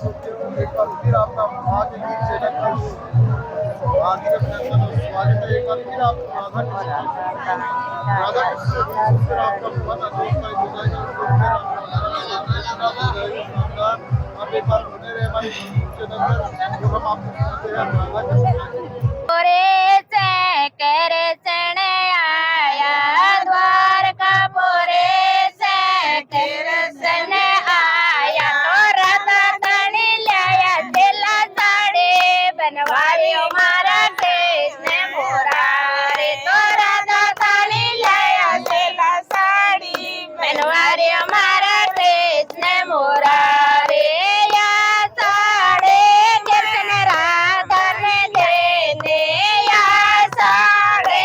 एक बार फिर आपका भाग्य गीत चैनल पर हार्दिक अभिनंदन और स्वागत है। एक बार फिर आप राधा कृष्ण गीत सुनकर आपका मन आनंदित हो जाएगा और सुनकर आपका शानदार। आप एक बार बने रहे हमारे यूट्यूब चैनल पर जो हम आपको सुनाते हैं राधा कृष्ण। आया द्वारका पोरे से कृष्ण आया तो राधा तणी लाया तेला साड़े बनवारी मारा कृष्ण मुरारे तो राधा तणी लाया तेला साड़ी बनवारी मारा कृष्ण मुरारे या साड़े कृष्ण राधा ने देने या साड़े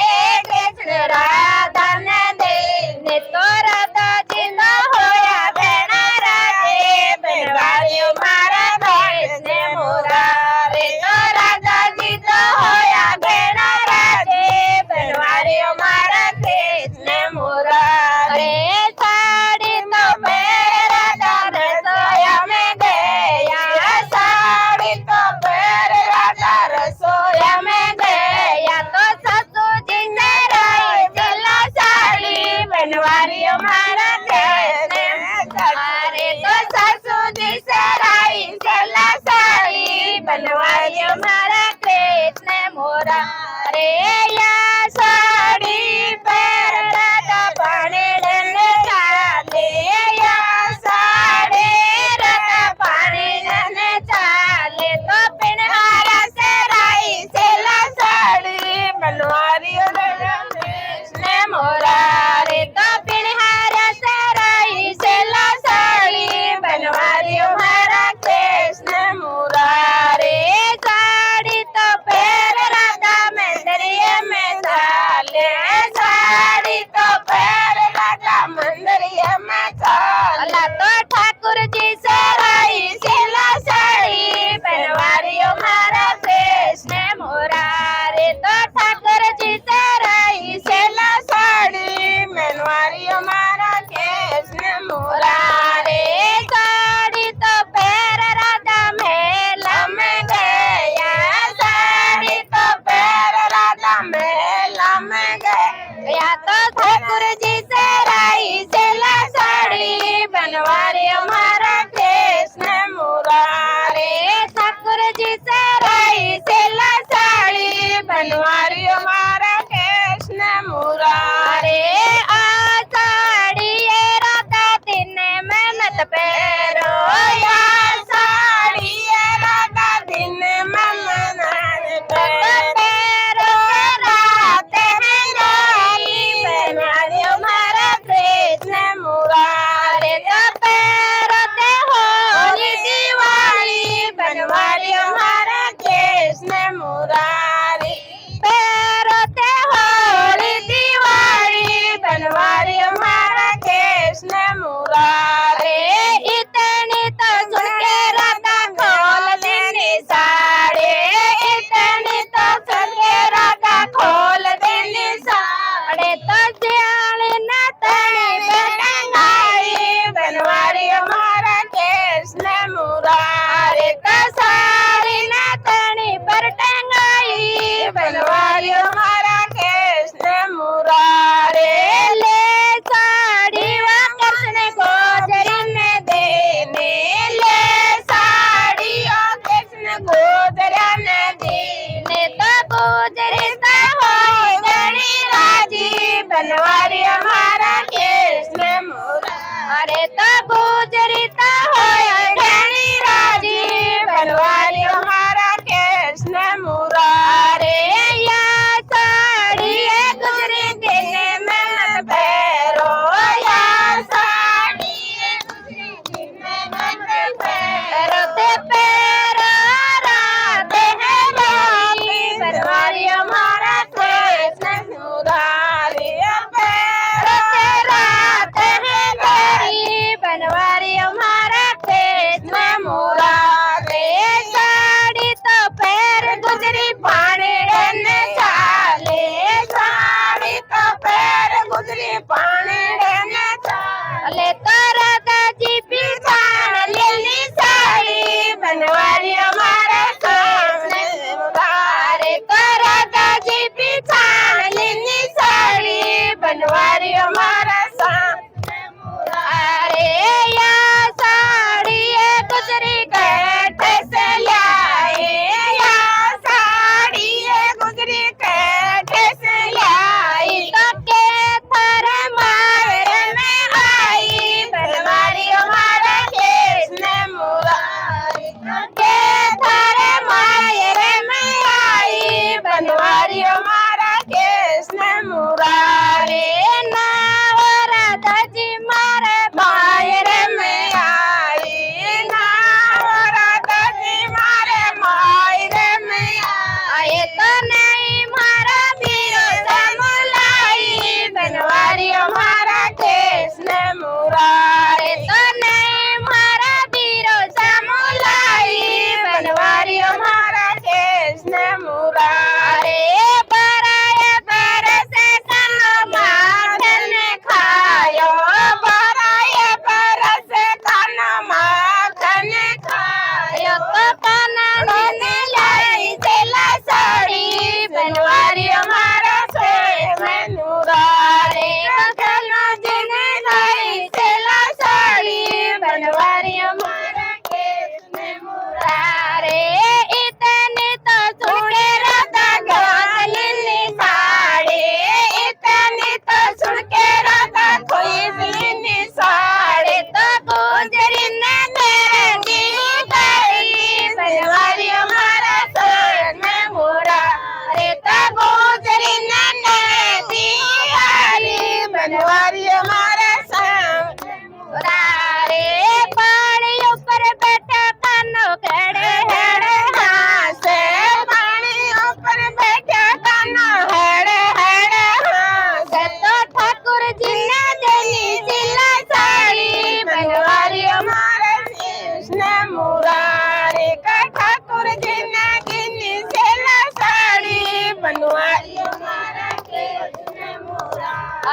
मुरारी का ठाकुर जी ने गिनी सेला साड़ी बनवारी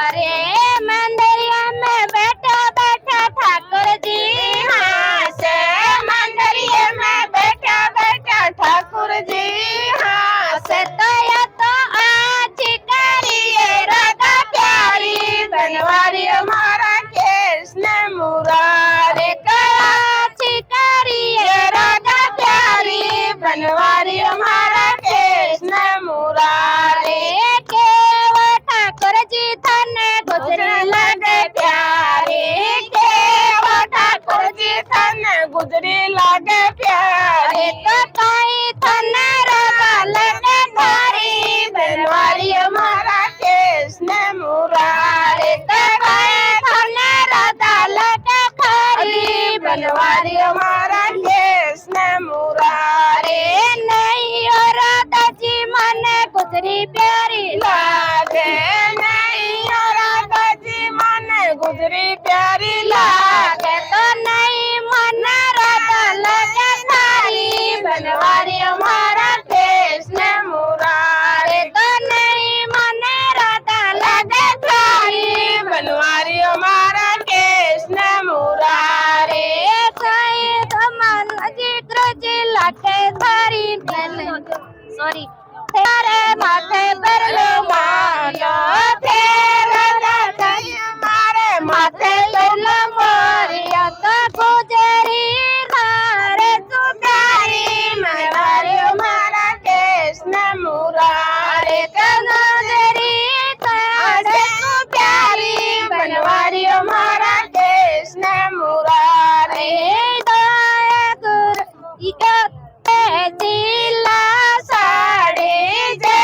अरे मंदिरिया में बैठा बैठा ठाकुर जी हाँ से मंदिरिया में बैठा बैठा ठाकुर जी हाँ से तो या तो आज करिए राधा प्यारी बनवारी हमारा कृष्ण मुरारी का आज करिए राधा प्यारी बनवारी हमारा कृष्ण मुरारी के वो ठाकुर जी थने गुजरी लगे प्यारी के वो ठाकुर जी थने गुजरी लगे प्यारी तो कहीं थने राधा लगे थारी बनवारी हमारा कृष्ण मुरारी तो कहीं थने राधा लगे थारी बनवारी हमारा कृष्ण मुरारी नहीं और राधा जी मन गुजरी प्यारी लागे नहीं और राधा जी मन गुजरी प्यारी लागे तो नहीं मन राधा लगे थारी बनवारी हमारा कृष्ण मुरारी तो नहीं मन राधा लगे थारी बनवारी हमारा कृष्ण मुरारी साईं धमन जी कृजी लागे थारी सॉरी तेरे माथे पर लो मारो तेरा दादा हमारे माथे पर लो मोरिया तो गुजरी धारे तू प्यारी मनवारी हमारा कृष्ण मुरारी तो गुजरी धारे तू प्यारी बनवारी हमारा कृष्ण मुरारी दया गुरु जिला साड़ी जे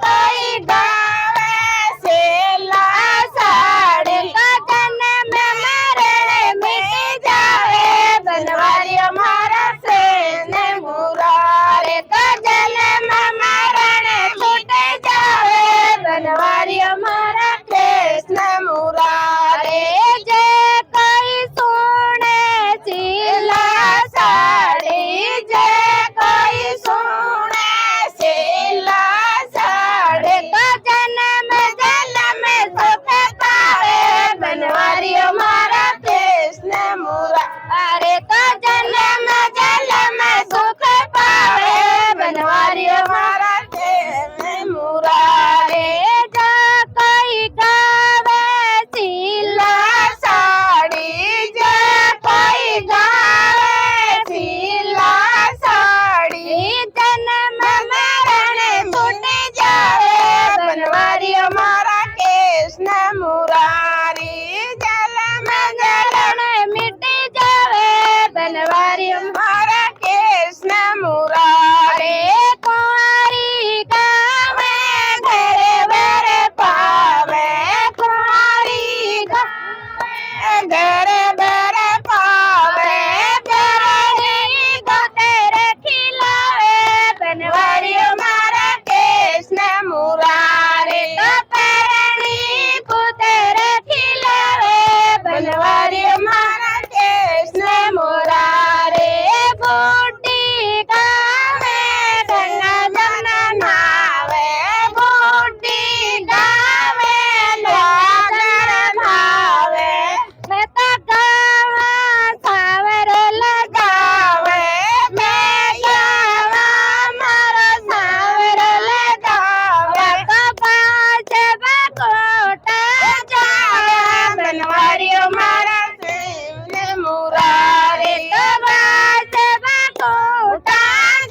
कोई गावे सिला साड़ी का जन्म मरण मिट जावे बनवारी हमारा कृष्ण मुरारी का जन्म मरण छूट जावे बनवारी हमारा कृष्ण मुरारी जे कोई सुने सिला साड़ी जे कोई सुने सिला साड़ी तो जन्म जन्म सुख पावे बनवारी हमारा कृष्ण मुरारी तो जन्म जन्म सुख पावे बनवारी हमारा कृष्ण मुरारी जो कोई गावे सिला साड़ी जो कोई गावे सिला साड़ी जन्म मरण छूट जावे बनवारी हमारा कृष्ण मुरारी जन्म जलन मिट जावे बनवारी हमारा कृष्ण मुरारी कुंवारी गावे घर वर पावे कुंवारी गावे घर वर पावे प्यारी को तेरे खिलावे बनवारी हमारा कृष्ण मुरारी तो प्यारी को तेरे खिलावे बनवारी हमारा कृष्ण मुरारी बूटी गावे गंगा जमुना नहावे बूटी गावे सागर नहावे मैं तो गावा सावर लगावे मैं गावा मारो सावर लगावे तो बाज बकोटा जावे बनवारी हमारा कृष्ण मुरारी तो बाज बकोटा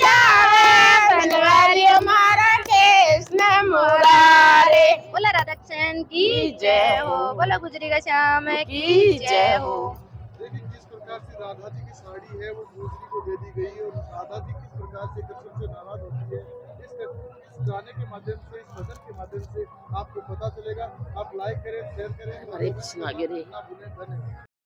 जावे बनवारी हमारा कृष्ण मुरारी बोला राधा कृष्ण की जय हो बोला गुजरी का श्याम की जय हो। देखिए किस प्रकार से राधा जी की साड़ी है वो दूसरी को दे दी गई है और राधा जी किस प्रकार से कृष्ण से नाराज होती है इस गाने के माध्यम से इस भजन के माध्यम से आपको पता चलेगा। आप लाइक करें शेयर करें हरे कृष्ण, आगे रे। ना भूलें। धन्यवाद।